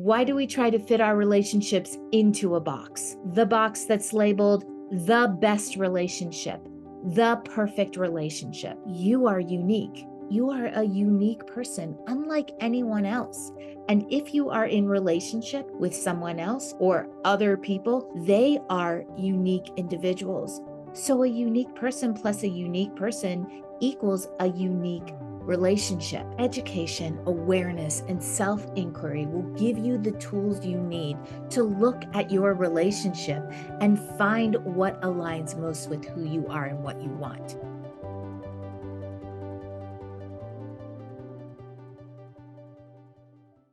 Why do we try to fit our relationships into a box? The box that's labeled the best relationship, the perfect relationship. You are unique. You are a unique person, unlike anyone else. And if you are in relationship with someone else or other people, they are unique individuals. So a unique person plus a unique person equals a unique relationship. Education, awareness, and self-inquiry will give you the tools you need to look at your relationship and find what aligns most with who you are and what you want.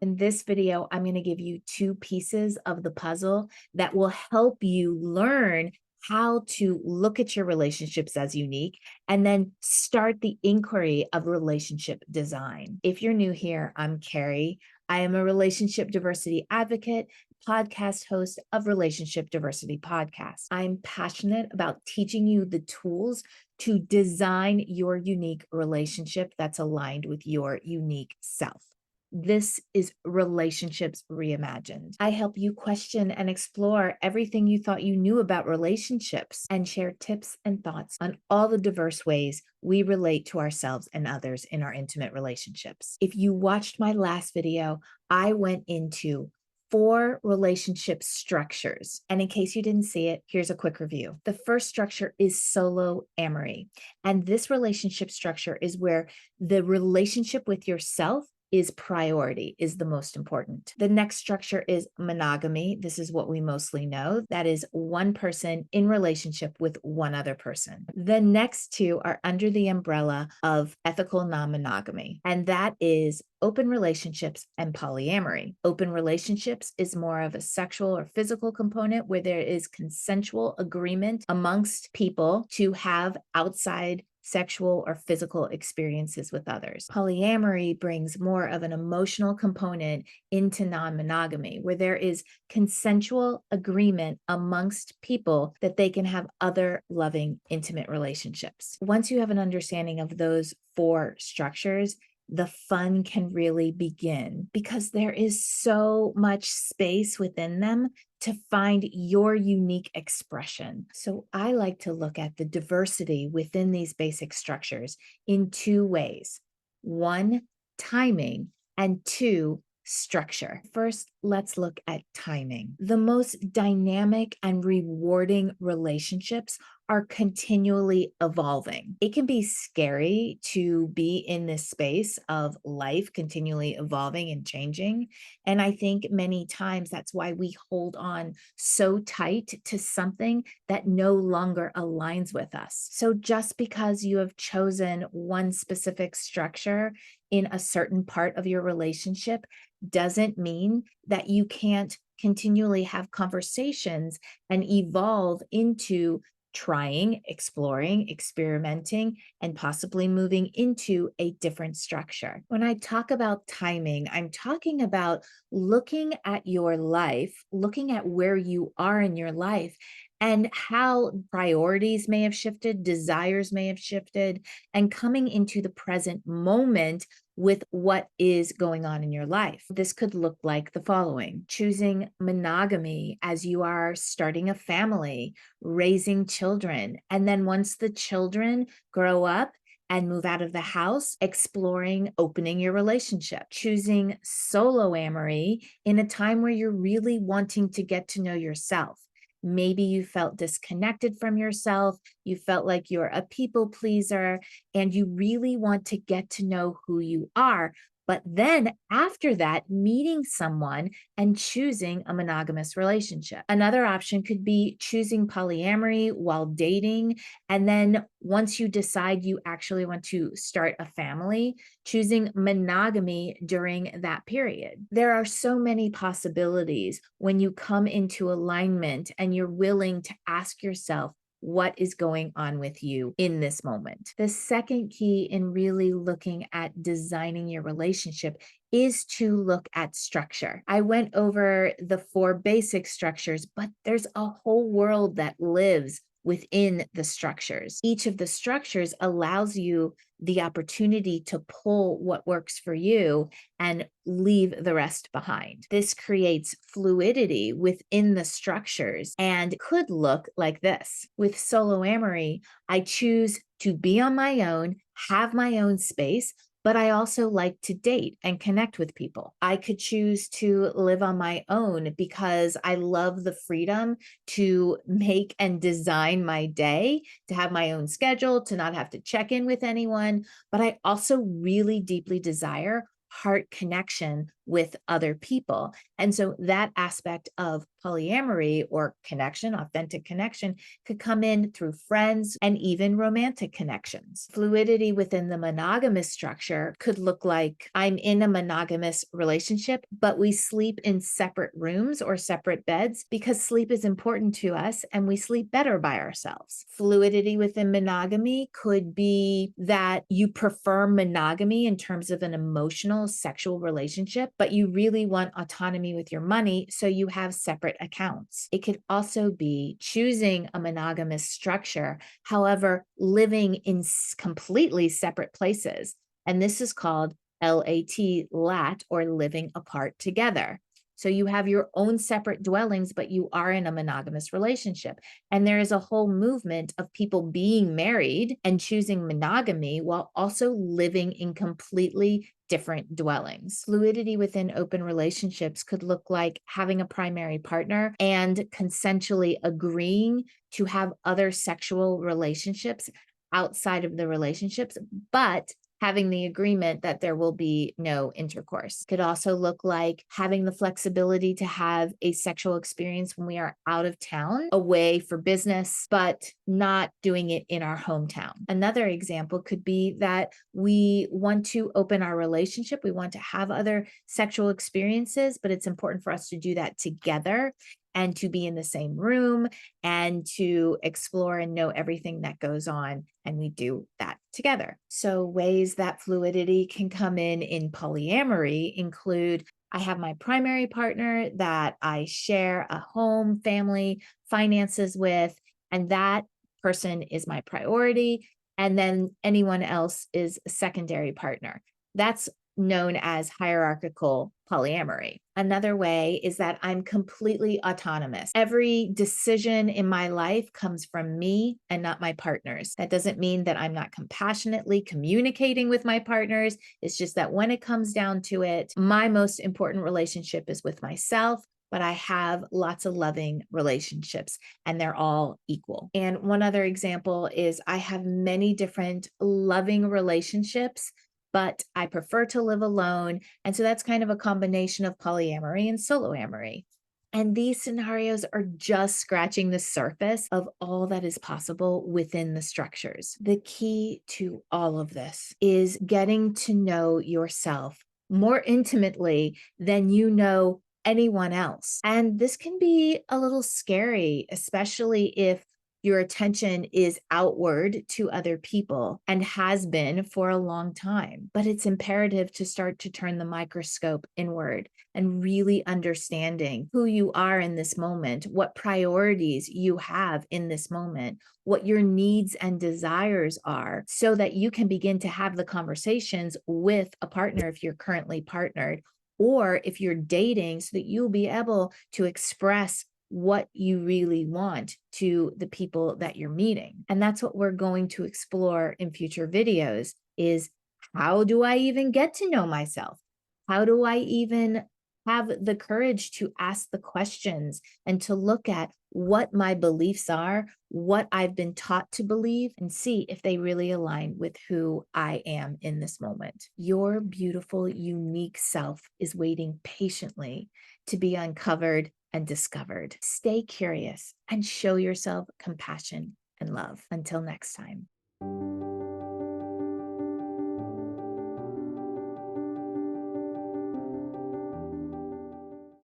In this video, I'm going to give you 2 pieces of the puzzle that will help you learn how to look at your relationships as unique and then start the inquiry of relationship design. If you're new here, I'm Carrie. I am a relationship diversity advocate, podcast host of Relationship Diversity Podcast. I'm passionate about teaching you the tools to design your unique relationship that's aligned with your unique self. This is Relationships Reimagined. I help you question and explore everything you thought you knew about relationships and share tips and thoughts on all the diverse ways we relate to ourselves and others in our intimate relationships. If you watched my last video, I went into 4 relationship structures. And in case you didn't see it, here's a quick review. The first structure is solo amory. And this relationship structure is where the relationship with yourself is priority, is the most important. The next structure is monogamy. This is what we mostly know. That is one person in relationship with one other person. The next 2 are under the umbrella of ethical non-monogamy, and that is open relationships and polyamory. Open relationships is more of a sexual or physical component where there is consensual agreement amongst people to have outside sexual or physical experiences with others. Polyamory brings more of an emotional component into non-monogamy, where there is consensual agreement amongst people that they can have other loving, intimate relationships. Once you have an understanding of those 4 structures, the fun can really begin because there is so much space within them to find your unique expression. So I like to look at the diversity within these basic structures in 2 ways. 1, timing, and 2, structure. First, let's look at timing. The most dynamic and rewarding relationships are continually evolving. It can be scary to be in this space of life continually evolving and changing. And I think many times that's why we hold on so tight to something that no longer aligns with us. So just because you have chosen one specific structure in a certain part of your relationship doesn't mean that you can't continually have conversations and evolve into trying, exploring, experimenting, and possibly moving into a different structure. When I talk about timing, I'm talking about looking at your life, looking at where you are in your life and how priorities may have shifted, desires may have shifted, and coming into the present moment with what is going on in your life. This could look like the following: choosing monogamy as you are starting a family, raising children, and then once the children grow up and move out of the house, exploring opening your relationship, choosing solo amory in a time where you're really wanting to get to know yourself. Maybe you felt disconnected from yourself, you felt like you're a people pleaser, and you really want to get to know who you are. But then after that, meeting someone and choosing a monogamous relationship. Another option could be choosing polyamory while dating. And then once you decide you actually want to start a family, choosing monogamy during that period. There are so many possibilities when you come into alignment and you're willing to ask yourself, what is going on with you in this moment? The second key in really looking at designing your relationship is to look at structure. I went over the 4 basic structures, but there's a whole world that lives within the structures. Each of the structures allows you the opportunity to pull what works for you and leave the rest behind. This creates fluidity within the structures and could look like this. With solo amory, I choose to be on my own, have my own space, but I also like to date and connect with people. I could choose to live on my own because I love the freedom to make and design my day, to have my own schedule, to not have to check in with anyone. But I also really deeply desire heart connection with other people. And so that aspect of polyamory or connection, authentic connection, could come in through friends and even romantic connections. Fluidity within the monogamous structure could look like I'm in a monogamous relationship, but we sleep in separate rooms or separate beds because sleep is important to us and we sleep better by ourselves. Fluidity within monogamy could be that you prefer monogamy in terms of an emotional, sexual relationship, but you really want autonomy with your money, so you have separate accounts. It could also be choosing a monogamous structure, however, living in completely separate places. And this is called lat, or living apart together. So you have your own separate dwellings, but you are in a monogamous relationship. And there is a whole movement of people being married and choosing monogamy while also living in completely different dwellings. Fluidity within open relationships could look like having a primary partner and consensually agreeing to have other sexual relationships outside of the relationships, but having the agreement that there will be no intercourse. Could also look like having the flexibility to have a sexual experience when we are out of town, away for business, but not doing it in our hometown. Another example could be that we want to open our relationship. We want to have other sexual experiences, but it's important for us to do that together and to be in the same room and to explore and know everything that goes on. And we do that together. So ways that fluidity can come in polyamory include I have my primary partner that I share a home, family, finances with, and that person is my priority. And then anyone else is a secondary partner. That's known as hierarchical polyamory. Another way is that I'm completely autonomous. Every decision in my life comes from me and not my partners. That doesn't mean that I'm not compassionately communicating with my partners. It's just that when it comes down to it, my most important relationship is with myself, but I have lots of loving relationships and they're all equal. And one other example is I have many different loving relationships, but I prefer to live alone. And so that's kind of a combination of polyamory and solo amory. And these scenarios are just scratching the surface of all that is possible within the structures. The key to all of this is getting to know yourself more intimately than you know anyone else. And this can be a little scary, especially if your attention is outward to other people and has been for a long time. But it's imperative to start to turn the microscope inward and really understanding who you are in this moment, what priorities you have in this moment, what your needs and desires are, so that you can begin to have the conversations with a partner if you're currently partnered, or if you're dating, so that you'll be able to express what you really want to the people that you're meeting. And that's what we're going to explore in future videos is how do I even get to know myself? How do I even have the courage to ask the questions and to look at what my beliefs are, what I've been taught to believe, and see if they really align with who I am in this moment. Your beautiful, unique self is waiting patiently to be uncovered and discovered. Stay curious and show yourself compassion and love. Until next time.